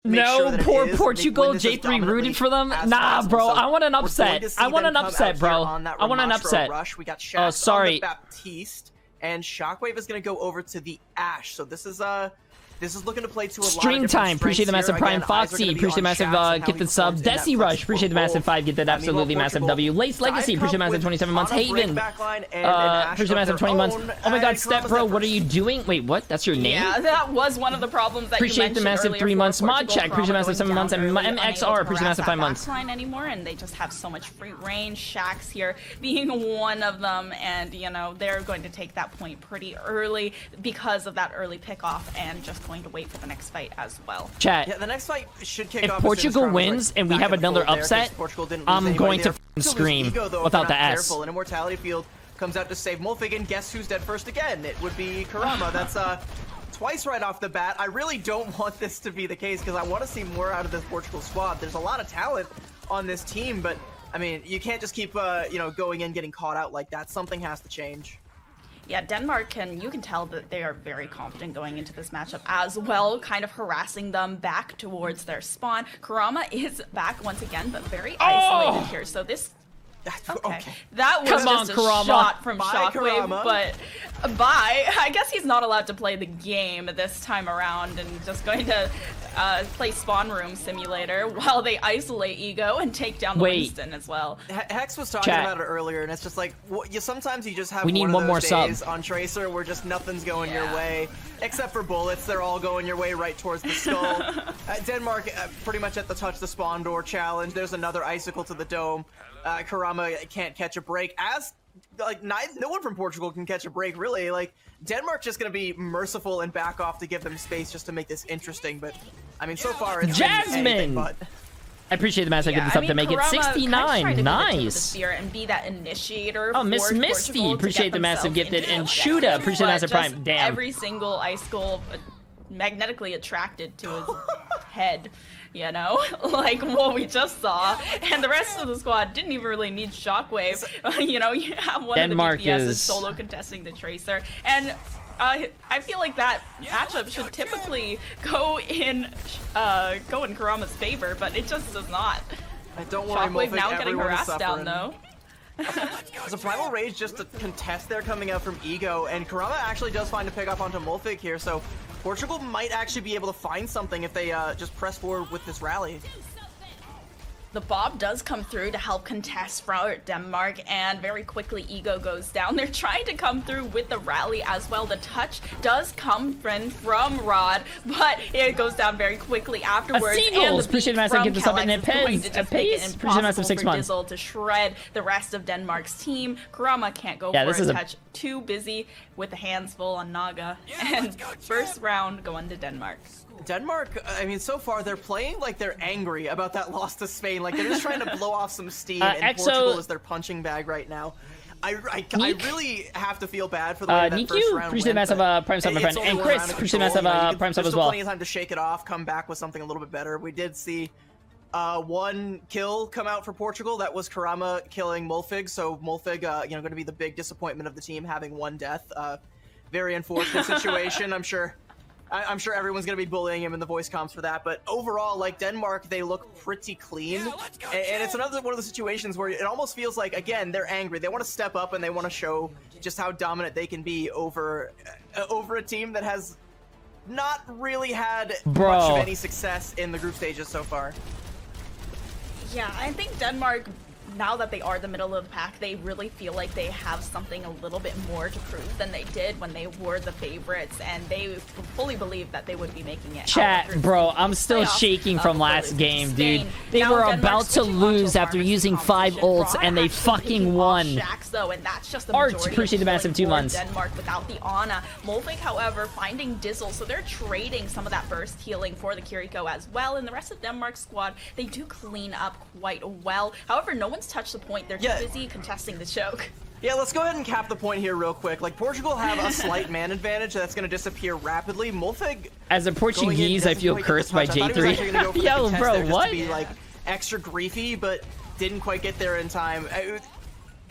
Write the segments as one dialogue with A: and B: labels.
A: No, poor Portugal. Jay3 rooted for them. Nah, bro. I want an upset. I want an upset, bro. I want an upset.
B: We got
A: Oh, sorry.
B: Baptiste, and Shockwave is going to go over to the Ash. So this is looking to play to a
A: Stream time. Appreciate the massive Prime Foxy. Appreciate the massive get the sub. Desi Rush. Appreciate the massive 5. Get that absolutely massive W. Lace Legacy. Appreciate the massive 27 months. Haven. Appreciate the massive 20 months. Oh my God, Step Bro, what are you doing? Wait, what? That's your name?
C: Yeah, that was one of the problems that
A: appreciate the massive 3 months. Mod Check. Appreciate the massive 7 months. And MXR. Appreciate the massive 5 months.
C: Anymore, and they just have so much free range. Shax here being one of them, and you know they're going to take that point pretty early because of that early pickoff, and just going to wait for the next fight as well.
A: Chat.
B: Yeah, the next fight should kick
A: if
B: off.
A: If Portugal wins and we have another upset, I'm going to scream without the S.
B: An immortality field comes out to save Molfig, and guess who's dead first again? It would be Karama. That's twice right off the bat. I really don't want this to be the case because I want to see more out of this Portugal squad. There's a lot of talent on this team, but I mean, you can't just keep you know, going in getting caught out like that. Something has to change.
C: Yeah, Denmark you can tell that they are very confident going into this matchup as well, kind of harassing them back towards their spawn. Karama is back once again, but very isolated here. So this, okay. That was just a shot from Shockwave, but I guess he's not allowed to play the game this time around, and just going to play Spawn Room Simulator while they isolate Ego and take down the Winston as well.
B: Hex was talking about it earlier, and it's just like, sometimes you just have
A: one of those days
B: on Tracer where just nothing's going your way, except for bullets. They're all going your way right towards the skull. Denmark pretty much at the touch the spawn door challenge. There's another icicle to the dome. Karama can't catch a break. As like no one from Portugal can catch a break, really. Like Denmark just gonna be merciful and back off to give them space just to make this interesting. But I mean, so far it's
A: Jasmine.
B: But
A: I appreciate the massive get this up to make it 69. Nice.
C: And be that initiator.
A: Oh, Miss Misty. Appreciate the massive gifted, and Shuda. Appreciate the massive prime. Damn.
C: Every single icicle magnetically attracted to his head. You know, like what we just saw, and the rest of the squad didn't even really need Shockwave. You know, you have one
A: Denmark
C: of the DPSs solo contesting the Tracer, and I feel like that matchup should typically go in Karama's favor, but it just does not.
B: Don't worry,
C: Shockwave now getting harassed down though.
B: There's a Primal Rage just a contest there coming out from Ego, and Karama actually does find a pick up onto Molfig here, so Portugal might actually be able to find something if they just press forward with this rally.
C: The Bob does come through to help contest for Denmark, and very quickly Ego goes down. They're trying to come through with the rally as well. The touch does come from Rod, but it goes down very quickly afterwards.
A: Seagulls! Appreciate massive get this up, and it pays. Appreciate massive 6 months.
C: Dizzle to shred the rest of Denmark's team. Karama can't go for a touch. Too busy with the hands full on Naga. And first round going to Denmark.
B: Denmark, I mean, so far they're playing like they're angry about that loss to Spain. Like they're just trying to blow off some steam, and Portugal is their punching bag right now. I really have to feel bad for the way that first round
A: appreciate
B: went,
A: massive prime sub, my friend, and Chris, appreciate massive prime sub as well.
B: Plenty of time to shake it off, come back with something a little bit better. We did see one kill come out for Portugal. That was Karama killing Molfig. So Molfig, you know, going to be the big disappointment of the team, having one death. Very unfortunate situation. I'm sure everyone's going to be bullying him in the voice comms for that, but overall, like Denmark, they look pretty clean, and it's another one of the situations where it almost feels like, again, they're angry. They want to step up, and they want to show just how dominant they can be over a team that has not really had much of any success in the group stages so far.
C: Yeah, I think Denmark, now that they are the middle of the pack, they really feel like they have something a little bit more to prove than they did when they were the favorites, and they fully believe that they would be making it.
A: Chat, bro, I'm still shaking from last game, dude. They were about to lose after using 5 ults, and they fucking won. Art, appreciate the massive 2 months.
C: Denmark without the Ana. Molfig, however, finding Dizzle, so they're trading some of that burst healing for the Kiriko as well, and the rest of Denmark's squad, they do clean up quite well. However, no one's touched the point. They're too busy contesting the choke.
B: Yeah, let's go ahead and cap the point here real quick. Like, Portugal have a slight man advantage that's going to disappear rapidly. Molfig,
A: as a Portuguese, I feel cursed by Jay3. Yo, bro, what?
B: To be, like, extra griefy, but didn't quite get there in time.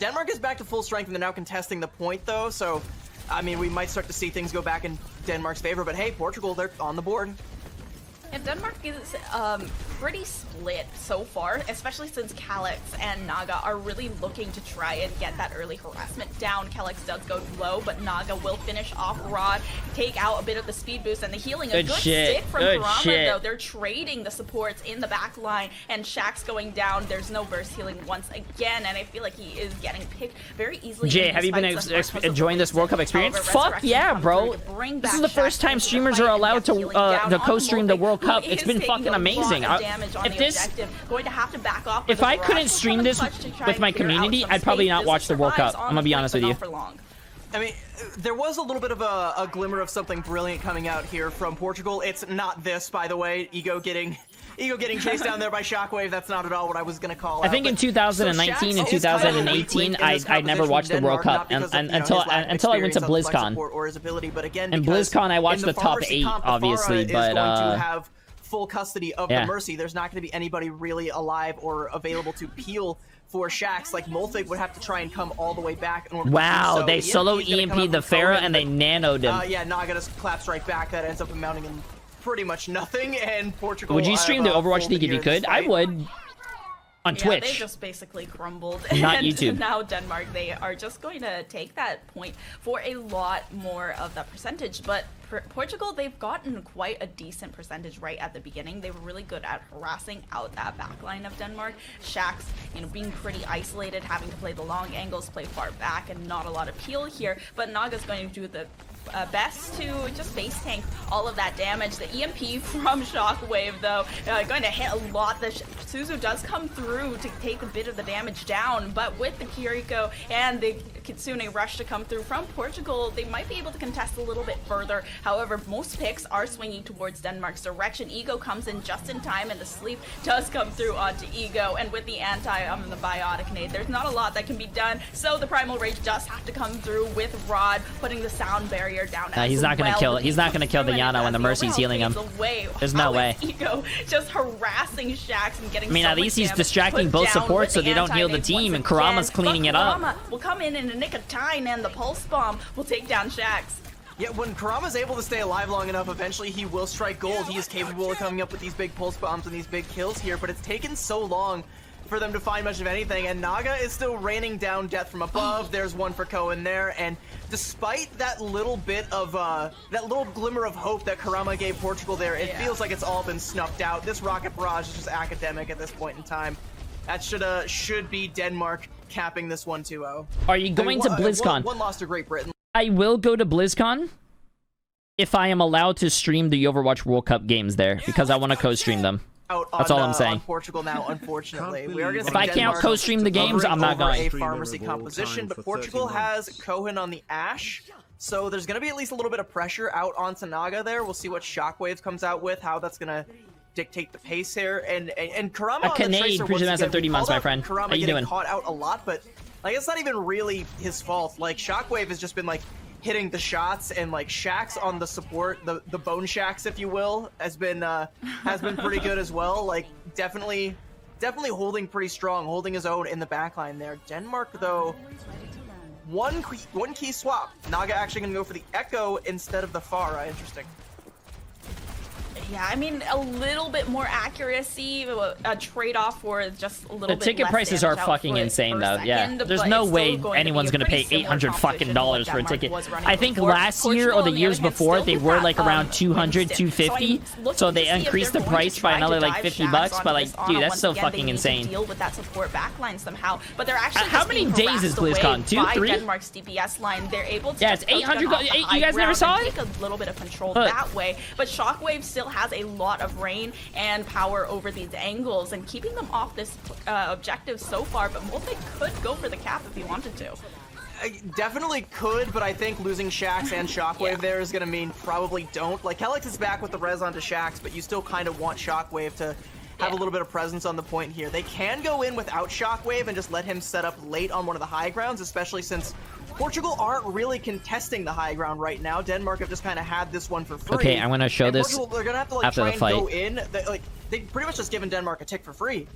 B: Denmark is back to full strength, and they're now contesting the point, though, so, I mean, we might start to see things go back in Denmark's favor, but hey, Portugal, they're on the board.
C: And Denmark is pretty split so far, especially since Calyx and Naga are really looking to try and get that early harassment down. Calyx does go low, but Naga will finish off Rod, take out a bit of the speed boost and the healing. A good stick from Kurama, though. They're trading the supports in the back line, and Shaq's going down. There's no burst healing once again, and I feel like he is getting picked very easily.
A: Jay, have you been enjoying this World Cup experience? Fuck yeah, bro. This is the first time streamers are allowed to co-stream the World Cup. It's been fucking amazing. If I couldn't stream this with my community, I'd probably not watch the World Cup. I'm gonna be honest with you.
B: I mean, there was a little bit of a glimmer of something brilliant coming out here from Portugal. It's not this, by the way. Ego getting chased down there by Shockwave. That's not at all what I was gonna call.
A: I think in 2019 and 2018, I never watched the World Cup, and until I went to BlizzCon. And BlizzCon, I watched the top 8, obviously, but
B: have full custody of the Mercy. There's not going to be anybody really alive or available to peel for Shax. Like Molfig would have to try and come all the way back.
A: Wow, they solo EMP'd the Pharah and they nanoed him.
B: Yeah, Naga just claps right back. That ends up amounting in pretty much nothing. And Portugal.
A: Would you stream the Overwatch League if you could? I would. On Twitch.
C: They just basically crumbled.
A: Not
C: and
A: YouTube.
C: Now Denmark, they are just going to take that point for a lot more of the percentage. But Portugal, they've gotten quite a decent percentage right at the beginning. They were really good at harassing out that backline of Denmark. Shax, being pretty isolated, having to play the long angles, play far back, and not a lot of peel here. But Naga's going to do the best to just base tank all of that damage. The EMP from Shockwave, though, going to hit a lot. The Suzu does come through to take a bit of the damage down, but with the Kiriko and the Kitsune rush to come through from Portugal, they might be able to contest a little bit further. However, most picks are swinging towards Denmark's direction. Ego comes in just in time, and the sleep does come through onto Ego, and with the the biotic nade, there's not a lot that can be done, so the Primal Rage does have to come through with Rod, putting the sound barrier down.
A: He's not gonna kill it. He's not gonna kill the Yana when the Mercy's healing him. There's no way.
C: Ego just harassing Shax and getting.
A: I mean, at least he's distracting both supports so they don't heal the team, and Kurama's cleaning it up.
C: Kurama will come in a nick of time, and the pulse bomb will take down Shax.
B: Yeah, when Kurama's able to stay alive long enough, eventually he will strike gold. He is capable of coming up with these big pulse bombs and these big kills here, but it's taken so long for them to find much of anything, and Naga is still raining down death from above. There's one for Cohen there, and despite that little bit of that little glimmer of hope that Kurama gave Portugal there, it feels like it's all been snuffed out. This rocket barrage is just academic at this point in time. That should be Denmark capping this 1-2-0.
A: Are you going to BlizzCon?
B: One loss to Great Britain.
A: I will go to BlizzCon if I am allowed to stream the Overwatch World Cup games there, because I want to co-stream them. That's all I'm saying.
B: On Portugal now, unfortunately. We are
A: if I can't co-stream the games, I'm not going.
B: A pharmacy composition, but Portugal has Cohen on the Ashe, so there's going to be at least a little bit of pressure out onto Naga there. We'll see what Shockwave comes out with, how that's going to dictate the pace here. And Kurama on the Tracer,
A: appreciate the massive 30 months, my friend.
B: Kurama
A: How you
B: getting
A: doing?
B: caught out a lot, but like it's not even really his fault. Like Shockwave has just been like hitting the shots, and like Shax on the support, the bone Shax, if you will, has been pretty good as well. Like definitely holding pretty strong, holding his own in the backline there. Denmark though, one key swap. Naga actually gonna go for the Echo instead of the Pharah. Interesting.
C: Yeah, I mean, a little bit more accuracy, a trade-off for just a little bit
A: less. The ticket prices are fucking insane, though. Yeah, there's no way anyone's gonna pay $800 fucking dollars for a ticket. I think last year or the years before they were like around 200, 250. So they increased the price by another like $50. But like, dude, that's so fucking insane.
C: Deal with that support backline somehow, but they're actually
A: how many days is BlizzCon? 2, 3?
C: Denmark's DPS line. They're able to.
A: Yeah, it's 800. You guys never saw it?
C: Take a little bit of control that way, but Shockwave still has a lot of rain and power over these angles and keeping them off this objective so far, but Molfig could go for the cap if he wanted to.
B: I definitely could, but I think losing Shax and Shockwave there is going to mean probably don't. Like, Helix is back with the res onto Shax, but you still kind of want Shockwave to have a little bit of presence on the point here. They can go in without Shockwave and just let him set up late on one of the high grounds, especially since Portugal aren't really contesting the high ground right now. Denmark have just kind of had this one for free.
A: Okay, I'm going to show this
B: Portugal, they're gonna have to, like,
A: after
B: try
A: the fight.
B: And go in. They pretty much just given Denmark a tick for free.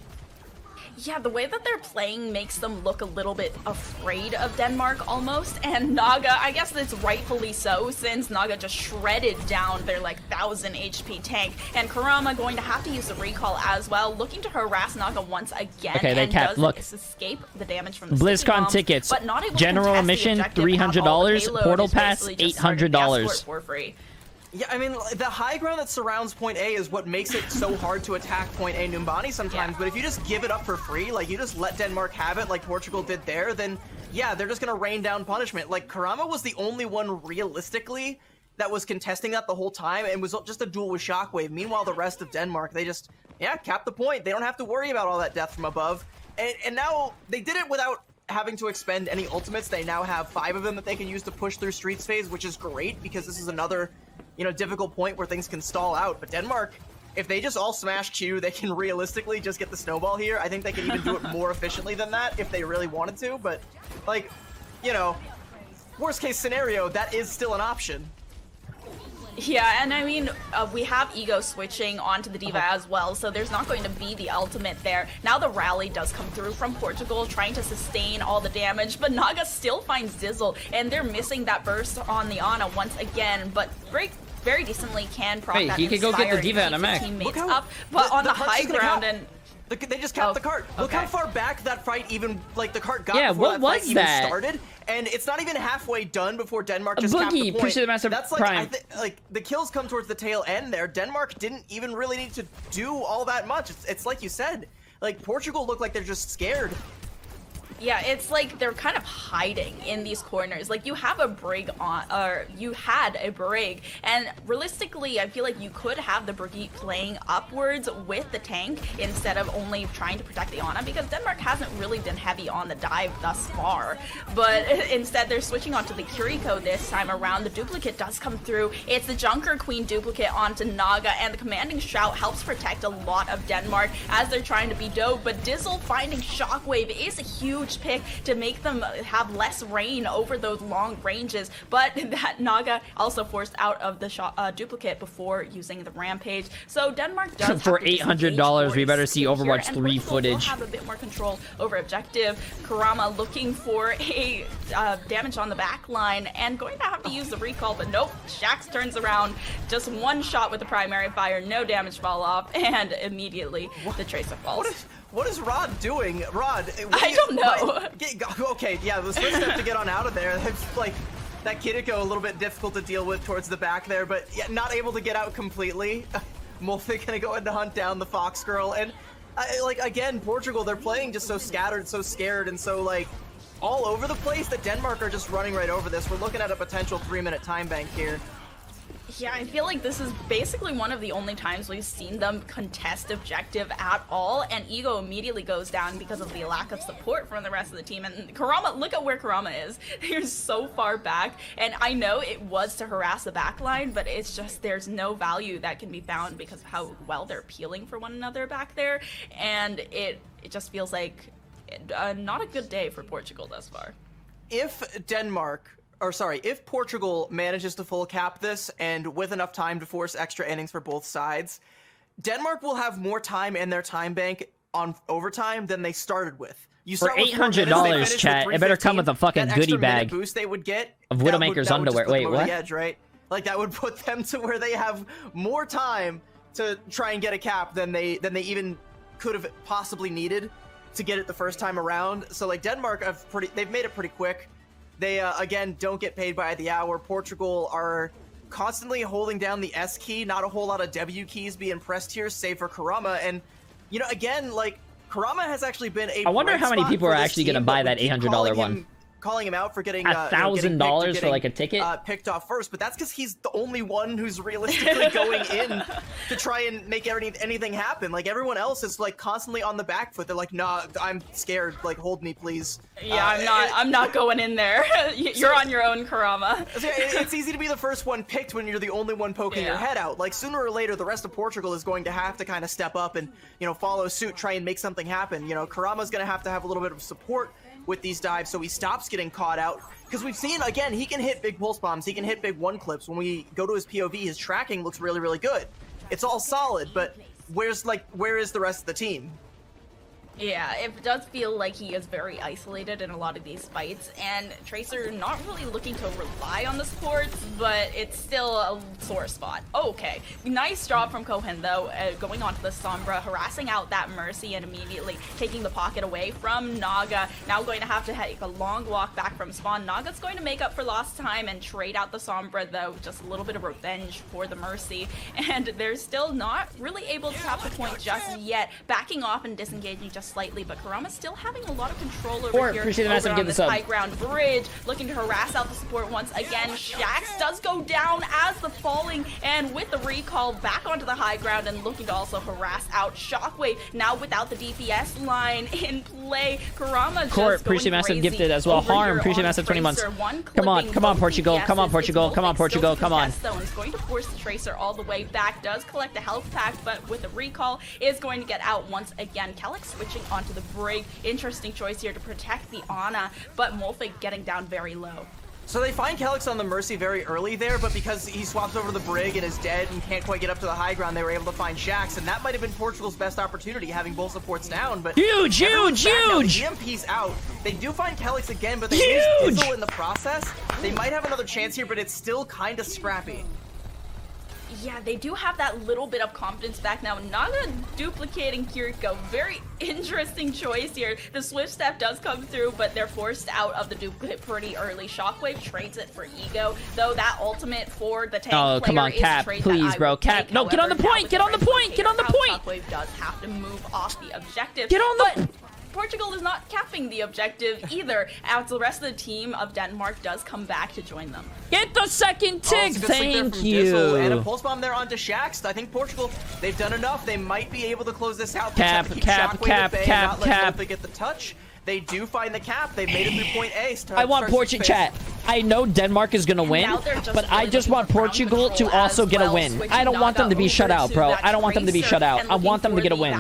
C: Yeah, the way that they're playing makes them look a little bit afraid of Denmark almost, and Naga, I guess it's rightfully so, since Naga just shredded down their like 1000 HP tank, and Kurama going to have to use the recall as well, looking to harass Naga once again.
A: Okay, they capped. Look,
C: escape the damage from the
A: BlizzCon tickets,
C: but not able
A: general
C: to
A: admission $300, portal pass $800.
C: For free.
B: Yeah, I mean, the high ground that surrounds Point A is what makes it so hard to attack Point A Numbani sometimes, but if you just give it up for free, like, you just let Denmark have it like Portugal did there, then, yeah, they're just gonna rain down punishment. Like, Kurama was the only one, realistically, that was contesting that the whole time, and was just a duel with Shockwave. Meanwhile, the rest of Denmark, they just, yeah, cap the point. They don't have to worry about all that death from above. And now, they did it without having to expend any ultimates. They now have 5 of them that they can use to push through Streets phase, which is great, because this is another, you know, difficult point where things can stall out. But Denmark, if they just all smash Q, they can realistically just get the snowball here. I think they can even do it more efficiently than that if they really wanted to, but, like, you know, worst case scenario, that is still an option.
C: Yeah, and I mean, we have Ego switching onto the Diva as well, so there's not going to be the ultimate there. Now the rally does come through from Portugal, trying to sustain all the damage, but Naga still finds Dizzle, and they're missing that burst on the Ana once again, but very decently can proc that
A: he could go get the Diva
C: and
A: on a mech.
C: Teammates up, but on the high ground and...
B: They just capped the cart. Look how far back that fight even, like, the cart got before
A: what
B: that
A: was
B: fight even started. And it's not even halfway done before Denmark just capped the point.
A: Appreciate the massive
B: That's like,
A: prime.
B: like, the kills come towards the tail end there. Denmark didn't even really need to do all that much. It's like you said. Like, Portugal looked like they're just scared.
C: Yeah, it's like they're kind of hiding in these corners. Like, you have a Brig on, or you had a Brig, and realistically, I feel like you could have the Brigitte playing upwards with the tank instead of only trying to protect the Ana, because Denmark hasn't really been heavy on the dive thus far. But instead, they're switching onto the Kiriko this time around. The duplicate does come through. It's the Junker Queen duplicate onto Naga, and the commanding shout helps protect a lot of Denmark as they're trying to be dope. But Dizzle finding Shockwave is a huge pick to make them have less rain over those long ranges, but that Naga also forced out of the duplicate before using the rampage. So Denmark does
A: for $800. We better see Overwatch 3 footage.
C: Will have a bit more control over objective. Kurama looking for a damage on the back line and going to have to use the recall, but nope. Shax turns around, just one shot with the primary fire, no damage fall off, and immediately the tracer falls.
B: What is Rod doing? Rod,
C: I don't know.
B: Okay, yeah, the switch step to get on out of there. It's like that Kiriko a little bit difficult to deal with towards the back there, but yeah, not able to get out completely. Molfig gonna go in to hunt down the Fox Girl, and like again, Portugal, they're playing just so scattered, so scared, and so like all over the place that Denmark are just running right over this. We're looking at a potential 3-minute time bank here.
C: Yeah, I feel like this is basically one of the only times we've seen them contest objective at all, and Ego immediately goes down because of the lack of support from the rest of the team. And Kurama, look at where Kurama is. He's so far back, and I know it was to harass the backline, but it's just there's no value that can be found because of how well they're peeling for one another back there, and it just feels like not a good day for Portugal thus far.
B: If Portugal manages to full cap this, and with enough time to force extra innings for both sides, Denmark will have more time in their time bank on overtime than they started with. You
A: for $800, chat, it better come with a fucking goodie bag
B: boost they would get
A: of Widowmaker's underwear. Wait, what?
B: The edge, right? Like, that would put them to where they have more time to try and get a cap than they even could have possibly needed to get it the first time around. So like Denmark they've made it pretty quick. They, again, don't get paid by the hour. Portugal are constantly holding down the S key. Not a whole lot of W keys being pressed here, save for Kurama. And, you know, again, like, Kurama has actually been a...
A: I wonder how many people are actually going to buy that $800 one.
B: Calling him out for getting
A: $1,000 for like a ticket
B: picked off first, but that's because he's the only one who's realistically going in to try and make anything happen. Like, everyone else is like constantly on the back foot. They're like, nah, I'm scared, like, hold me please.
C: Yeah, I'm not going in there. You're on your own, Kurama.
B: It's easy to be the first one picked when you're the only one poking your head out. Like, sooner or later the rest of Portugal is going to have to kind of step up and, you know, follow suit, try and make something happen. You know, Kurama's gonna have to have a little bit of support with these dives so he stops getting caught out, because we've seen, again, he can hit big pulse bombs, he can hit big one clips. When we go to his POV, his tracking looks really good. It's all solid, but where is the rest of the team?
C: Yeah, it does feel like he is very isolated in a lot of these fights, and Tracer not really looking to rely on the supports, but it's still a sore spot. Okay, nice job from Cohen though, going onto the Sombra, harassing out that Mercy and immediately taking the pocket away from Naga. Now going to have to take a long walk back from spawn. Naga's going to make up for lost time and trade out the Sombra though, just a little bit of revenge for the Mercy, and they're still not really able to tap the point just yet, backing off and disengaging just slightly, but Kurama's still having a lot of control over here over on this high ground bridge, looking to harass out the support once again. Shax does go down as the falling, and with the recall back onto the high ground and looking to also harass out Shockwave. Now without the DPS line in play, Kurama just
A: appreciate
C: going
A: massive
C: crazy
A: gifted as well. Harm, appreciate massive 20 months. Come on, come on, Portugal, come on, Portugal, come on, Portugal, come on.
C: Is going to force the Tracer all the way back, does collect a health pack, but with the recall is going to get out once again. Kellex switching onto the Brig. Interesting choice here to protect the Ana, but Molfig getting down very low.
B: So they find Kellex on the Mercy very early there, but because he swaps over to the Brig and is dead and can't quite get up to the high ground, they were able to find Shax, and that might have been Portugal's best opportunity, having both supports down. But
A: huge!
B: The EMP's out. They do find Kellex again, but they lose Dizzle in the process. They might have another chance here, but it's still kind of scrappy.
C: Yeah, they do have that little bit of confidence back now. Naga duplicating Kiriko. Very interesting choice here. The Swift Step does come through, but they're forced out of the duplicate pretty early. Shockwave trades it for Ego, though that ultimate for the tank player
A: come on,
C: is
A: Cap, please, bro. Cap, no, get on the point, get on the point, get on the point!
C: Shockwave does have to move off the objective.
A: Get on the...
C: Portugal is not capping the objective either, as the rest of the team of Denmark does come back to join them.
A: Get the second tick, thank you.
B: Dizzle, and a pulse bomb there onto Shax. I think Portugal, they've done enough. They might be able to close this out.
A: Cap.
B: They get the touch. They do find the cap. They've made it through point A.
A: I want Portugal chat. I know Denmark is going to win, but I just want Portugal to also get a win. I don't want them to be shut out, bro. I don't want them to be shut out. I want them to get a win.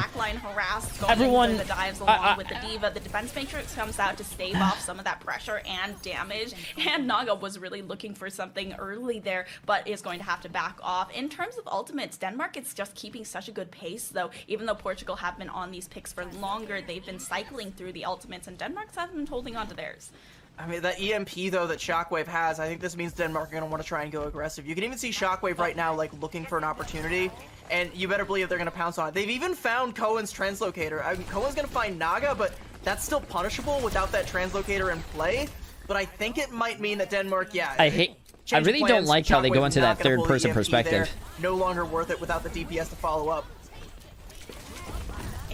A: Everyone,
C: the dives along with the Diva. The defense matrix comes out to stave off some of that pressure and damage, and Naga was really looking for something early there, but is going to have to back off. In terms of ultimates, Denmark is just keeping such a good pace, though. Even though Portugal have been on these picks for longer, they've been cycling through the ultimates, and Denmark's haven't been holding on to theirs.
B: I mean, that EMP, though, that Shockwave has, I think this means Denmark are going to want to try and go aggressive. You can even see Shockwave right now, like, looking for an opportunity, and you better believe they're going to pounce on it. They've even found Cohen's translocator. I mean, Cohen's going to find Naga, but that's still punishable without that translocator in play. But I think it might mean that Denmark,
A: I really don't like how they go into that third-person perspective.
B: No longer worth it without the DPS to follow up.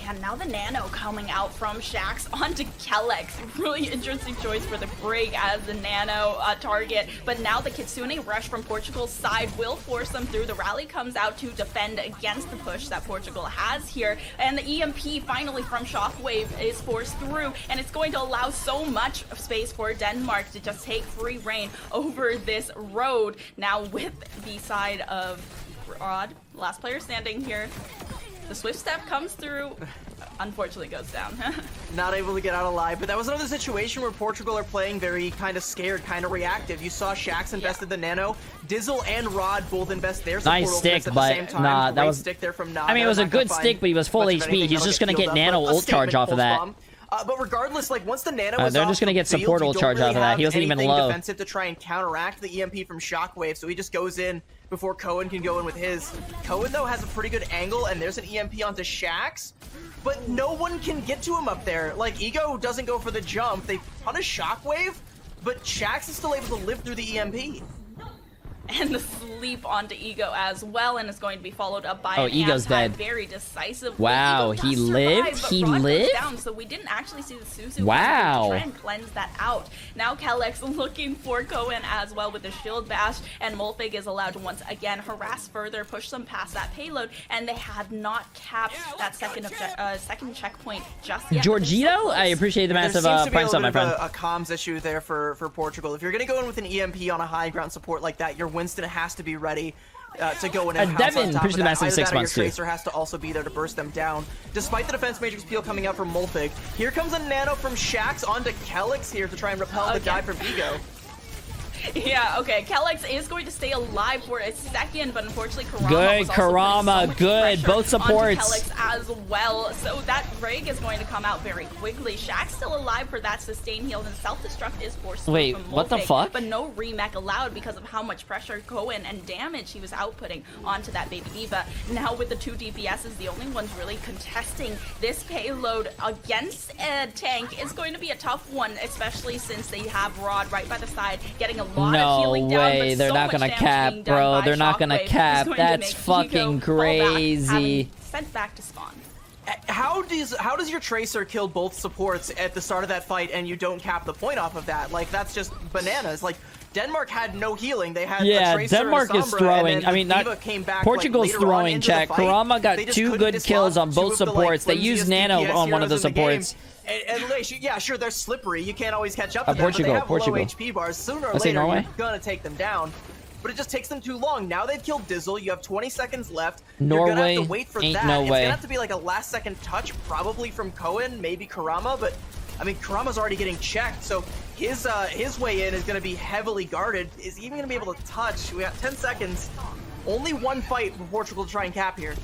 C: And now the Nano coming out from Shax onto Kellex. Really interesting choice for the Brig as the Nano target. But now the Kitsune rush from Portugal's side will force them through. The rally comes out to defend against the push that Portugal has here. And the EMP finally from Shockwave is forced through. And it's going to allow so much space for Denmark to just take free reign over this road. Now with the side of Rod, last player standing here. The Swift Step comes through, unfortunately goes down.
B: Not able to get out alive, but that was another situation where Portugal are playing very kind of scared, kind of reactive. You saw Shax invested the Nano, Dizzle and Rod both invest their support
A: nice stick,
B: at
A: but
B: the same time.
A: nah, that was
B: stick there from Naga.
A: I mean, it was a good stick, but he was full HP. He's just gonna get Nano ult charge off of that.
B: But regardless, like once the Nano is
A: they're just gonna get support ult charge off of that. He wasn't even low.
B: Defensive to try and counteract the EMP from Shockwave, so he just goes in before Cohen can go in with his. Cohen though has a pretty good angle, and there's an EMP onto Shax, but no one can get to him up there. Like Ego doesn't go for the jump. They punish Shockwave, but Shax is still able to live through the EMP.
C: And the sleep onto Ego as well, and it's going to be followed up by an
A: Ego's dead.
C: Very decisive.
A: Wow, he lived? He lived?
C: Down, so we didn't actually see the Suzu.
A: Wow.
C: Try and cleanse that out. Now Kellex looking for Cohen as well with the shield bash, and Molfig is allowed to once again harass further, push them past that payload, and they have not capped that second checkpoint just yet.
A: Giorgito, I appreciate the massive prime sub, my friend.
B: A comms issue there for Portugal. If you're going to go in with an EMP on a high ground support like that, your Winston has to be ready to go in and pounce on top of that. Either that or your Tracer has to also be there to burst them down. Despite the defense matrix peel coming out from Molfig, here comes a Nano from Shax onto Kellex here to try and repel the dive from Ego.
C: Yeah, okay. Kellex is going to stay alive for a second, but unfortunately, Karama
A: Good,
C: was also
A: Karama,
C: so
A: good. Both supports.
C: Kellex as well. So that rig is going to come out very quickly. Shaq's still alive for that sustain heal, and self-destruct is forced.
A: Wait,
C: from
A: what the
C: Molfig,
A: fuck?
C: But no remake allowed because of how much pressure Cohen and damage he was outputting onto that Baby Diva. Now with the 2 DPSs, the only ones really contesting this payload against a tank is going to be a tough one, especially since they have Rod right by the side, getting a lot of healing down.
A: No way, they're not gonna cap, bro. They're not gonna cap. That's fucking crazy.
C: Sent back to spawn.
B: How does your Tracer kill both supports at the start of that fight and you don't cap the point off of that? Like, that's just bananas. Like, Denmark had no healing. They had a Tracer
A: Denmark
B: and a
A: is
B: Sombra,
A: throwing.
B: and then
A: I mean,
B: Diva came back,
A: Portugal's
B: like,
A: throwing. Chat. Karama got 2 good kills on both supports. They used Nano on one of the supports.
B: And yeah, sure, they're slippery. You can't always catch up to them,
A: Portugal,
B: but they have
A: Portugal.
B: low HP bars. Sooner or
A: I say
B: later,
A: Norway?
B: you're gonna take them down. But it just takes them too long. Now they've killed Dizzle. You have 20 seconds left.
A: Norway,
B: you're gonna have to wait for
A: ain't
B: that.
A: no
B: It's
A: way.
B: gonna have to be like a last-second touch, probably from Cohen, maybe Karama. But I mean, Karama's already getting checked, so his way in is gonna be heavily guarded. Is he even gonna be able to touch? We got 10 seconds. Only one fight for Portugal to try and cap here.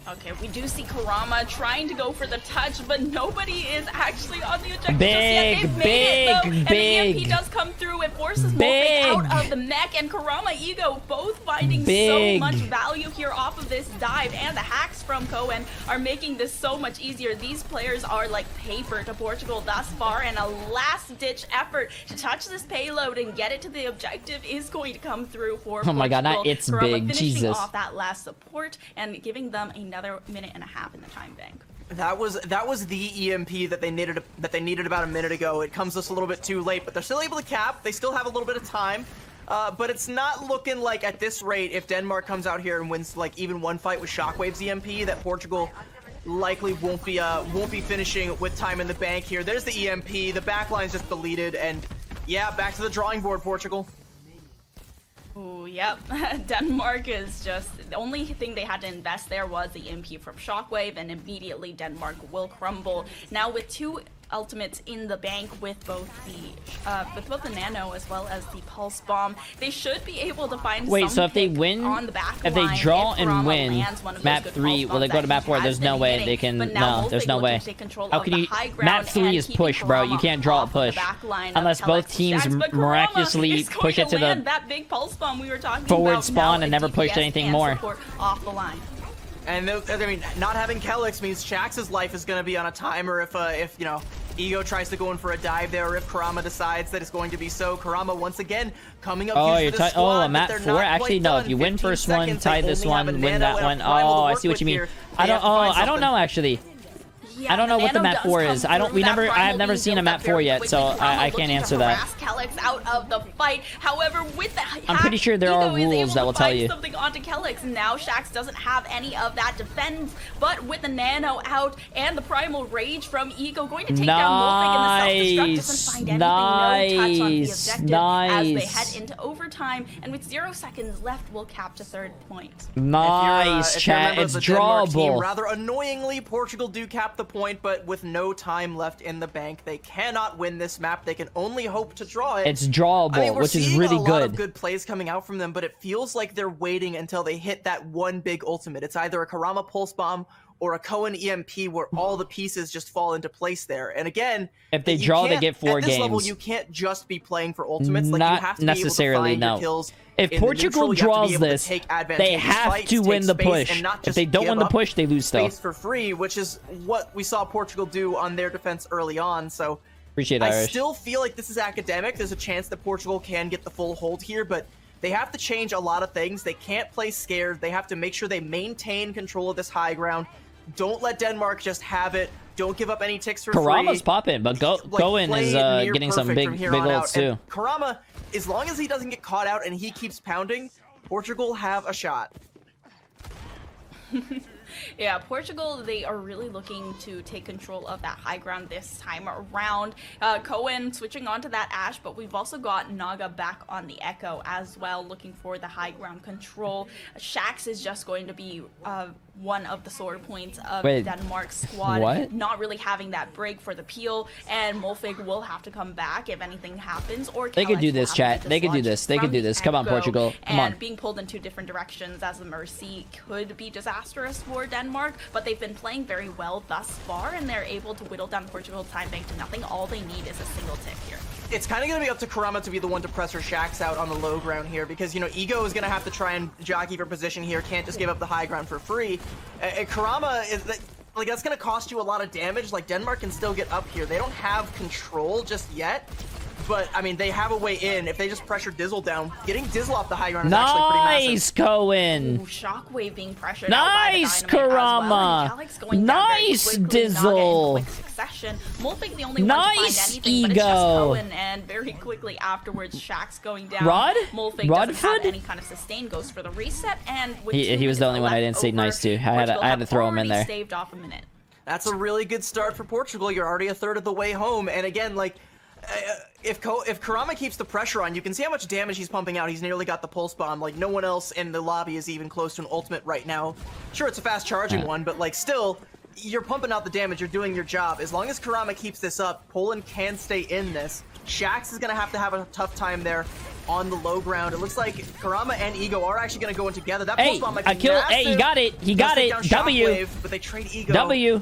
C: Okay, we do see Karama trying to go for the touch, but nobody is actually on the objective
A: Big,
C: just yet. They've made it, though, and the
A: big.
C: EMP does come through. It forces Molfig out of the mech, and Karama Ego both finding so much value here off of this dive, and the hacks from Cohen are making this so much easier. These players are like paper to Portugal thus far, and a last-ditch effort to touch this payload and get it to the objective is going to come through for Portugal.
A: Oh my god, not it's
C: Karama
A: big,
C: finishing
A: Jesus.
C: off that last support and giving them another minute and a half in the time bank.
B: That was the EMP that they needed about a minute ago. It comes just a little bit too late, but they're still able to cap. They still have a little bit of time, but it's not looking like at this rate, if Denmark comes out here and wins like even one fight with Shockwave's EMP, that Portugal likely won't be finishing with time in the bank here. There's the EMP. The backline's just deleted, and yeah, back to the drawing board, Portugal.
C: Oh, yep. Denmark is just... The only thing they had to invest there was the EMP from Shockwave, and immediately Denmark will crumble. Now with 2 ultimates in the bank with both the Nano as well as the Pulse Bomb, they should be able to find
A: so if they win,
C: on the back
A: if they draw
C: if
A: and
C: Karama
A: win
C: lands one of
A: map
C: those good
A: 3,
C: pulse
A: will they
C: bombs
A: go to
C: that
A: map
C: he
A: 4?
C: has
A: There's
C: been
A: no way
C: hitting.
A: they can.
C: But now
A: No, there's
C: Molfig
A: no
C: looking
A: way.
C: to take control
A: How
C: of
A: can
C: the
A: you?
C: high ground
A: Map 3
C: and
A: is
C: keeping
A: push, bro. You
C: Karama
A: can't draw a
C: off of the
A: push
C: back line of
A: unless both
C: Kellex
A: teams
C: Shacks, but Karama
A: miraculously
C: is going
A: push it to
C: land
A: the
C: that big pulse bomb we were talking
A: forward
C: about
A: spawn
C: now
A: and never
C: with
A: pushed
C: DPS
A: anything
C: and
A: more.
C: support off the line.
B: And I mean, not having Kellex means Shax's life is going to be on a timer if you know, Ego tries to go in for a dive there, or if Karama decides that it's going to be so. Karama once again coming up huge for the squad,
A: map
B: but they're
A: 4.
B: not
A: Actually,
B: quite
A: no.
B: done.
A: If you win
B: 15
A: first one,
B: seconds,
A: tie
B: they
A: this
B: only have
A: one,
B: a
A: win
B: Nano
A: that
B: and a
A: one.
B: Primal to
A: Oh, I
B: work
A: see what
B: with
A: you mean.
B: here.
A: I
B: They
A: don't.
B: have to
A: Oh,
B: find
A: I don't know
B: something.
A: actually.
C: Yeah,
A: I don't know what the
C: Nano
A: map
C: does
A: 4
C: come
A: is. I don't.
C: through.
A: I have
C: That
A: never
C: Primal
A: seen a
C: being
A: map
C: built
A: 4
C: up
A: yet,
C: very
A: so
C: quickly.
A: I
C: Karama
A: can't
C: looking
A: answer
C: to
A: that.
C: harass Kellex out of the fight. However, with the
A: I'm pretty sure there are
C: Ego is
A: rules
C: able
A: that will
C: to
A: tell
C: find
A: you.
C: something onto Kellex. Now Shax doesn't have any of that defense, but with the Nano out and the Primal Rage from Ego going to take down Molfig, and the self-destruct doesn't find anything. No touch on the objective as they head into overtime, and with 0 seconds left, we'll cap to 3rd point.
A: Nice,
B: if you're a
A: chat.
B: member of
A: It's
B: the Denmark team,
A: drawable.
B: rather annoyingly, Portugal do cap the point, but with no time left in the bank, they cannot win this map. They can only hope to draw it.
A: It's drawable,
B: I mean, we're
A: which is
B: seeing
A: really
B: a lot of
A: good.
B: good plays coming out from them, but it feels like they're waiting until they hit that one big ultimate. It's either a Karama Pulse Bomb or a Cohen EMP where all the pieces just fall into place there. And again,
A: If they
B: you
A: draw, they
B: can't-
A: get 4
B: at this level,
A: games.
B: you can't just be playing for ultimates. Like,
A: Not
B: you have to
A: necessarily,
B: be able to find
A: no.
B: your kills.
A: If
B: in the
A: Portugal
B: neutral. You have to be
A: draws
B: able to
A: this,
B: take
A: they
B: advantageous
A: have
B: fights,
A: to
B: take
A: win the
B: space,
A: push.
B: and not
A: If
B: just
A: they don't
B: give
A: win the
B: up
A: push, they lose still.
B: space for free, which is what we saw Portugal do on their defense early on. So
A: Appreciate
B: I
A: Irish.
B: still feel like this is academic. There's a chance that Portugal can get the full hold here, but they have to change a lot of things. They can't play scared. They have to make sure they maintain control of this high ground. Don't let Denmark just have it. Don't give up any ticks for
A: Karama's
B: free.
A: popping, but Cohen is getting some big ults too.
B: And Karama, as long as he doesn't get caught out and he keeps pounding, Portugal have a shot.
C: Yeah, Portugal, they are really looking to take control of that high ground this time around. Cohen switching onto that Ashe, but we've also got Naga back on the Echo as well, looking for the high ground control. Shax is just going to be one of the sore points of
A: Wait,
C: Denmark's squad.
A: what?
C: Not really having that break for the peel, and Molfig will have to come back if anything happens. Or
A: They could do this, chat. They could do this. They could do this. Come on, Portugal. Come on.
C: And being pulled in two different directions as a Mercy could be disastrous for Denmark, but they've been playing very well thus far, and they're able to whittle down Portugal's time bank to nothing. All they need is a single tick here.
B: It's kind of going to be up to Kurama to be the one to pressure Shax out on the low ground here, because, you know, Ego is going to have to try and jockey for position here, can't just give up the high ground for free. Kurama, like, that's going to cost you a lot of damage. Like, Denmark can still get up here. They don't have control just yet, but, I mean, they have a way in. If they just pressure Dizzle down, getting Dizzle off the high ground is actually pretty massive.
A: Nice, Cohen.
C: Ooh, Shockwave being pressured
A: Nice,
C: out by the
A: Kurama.
C: well.
A: Nice, Dizzle.
C: Molfig the only
A: Nice,
C: one to find anything, but it's just
A: Ego.
C: Cohen, and very quickly afterwards, Shax's going down.
A: Rod?
C: Molfig doesn't have any kind of sustain, goes for the reset, and with
A: He was the only one I didn't say nice to. I had to throw him in there.
C: Saved off a minute.
B: That's a really good start for Portugal. You're already a third of the way home, and again, like, if Kurama keeps the pressure on, you can see how much damage he's pumping out. He's nearly got the pulse bomb. Like, no one else in the lobby is even close to an ultimate right now. Sure, it's a fast charging one, but, like, still, you're pumping out the damage. You're doing your job. As long as Kurama keeps this up, Poland can stay in this. Shax is going to have a tough time there on the low ground. It looks like Kurama and Ego are actually going to go in together. That pulse bomb might be massive.
A: Hey, he got it. He got it. W.
B: But they trade Ego.
A: W.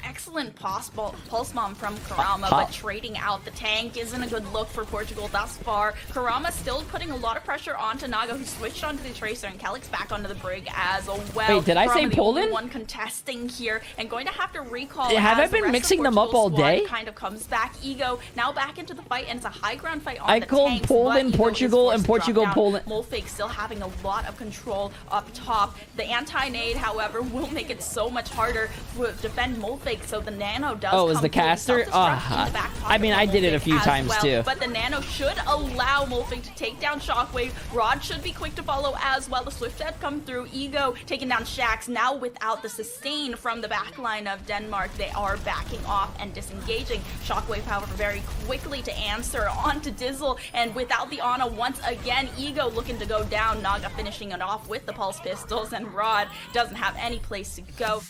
C: Excellent pulse bomb from Kurama, but trading out the tank isn't a good look for Portugal thus far. Kurama still putting a lot of pressure onto Naga, who switched onto the Tracer, and Kelix back onto the Brig as well.
A: Wait, did I say
C: Kurama,
A: Poland?
C: the only one contesting here, and going to have to recall.
A: Have I
C: as the
A: been
C: rest
A: mixing
C: of
A: them up all
C: Portugal's
A: day?
C: squad kind of comes back. Ego now back into the fight, and it's a high ground fight on
A: I
C: the
A: called
C: tanks,
A: Poland,
C: but Ego is
A: Portugal,
C: forced
A: and
C: to drop
A: Portugal,
C: down.
A: Poland.
C: Molfig still having a lot of control up top. The anti-nade, however, will make it so much harder to defend Molfig, so the Nano does
A: Oh, is
C: come
A: the
C: through,
A: caster?
C: self-destruct in the back
A: I mean,
C: pocket
A: I did it a
C: Molfig
A: few
C: as
A: times
C: well,
A: too.
C: But the Nano should allow Molfig to take down Shockwave. Rod should be quick to follow as well. The Swift Step come through. Ego taking down Shax. Now without the sustain from the backline of Denmark, they are backing off and disengaging. Shockwave, however, very quickly to answer onto Dizzle, and without the Ana once again, Ego looking to go down. Naga finishing it off with the Pulse Pistols, and Rod doesn't have any place to go.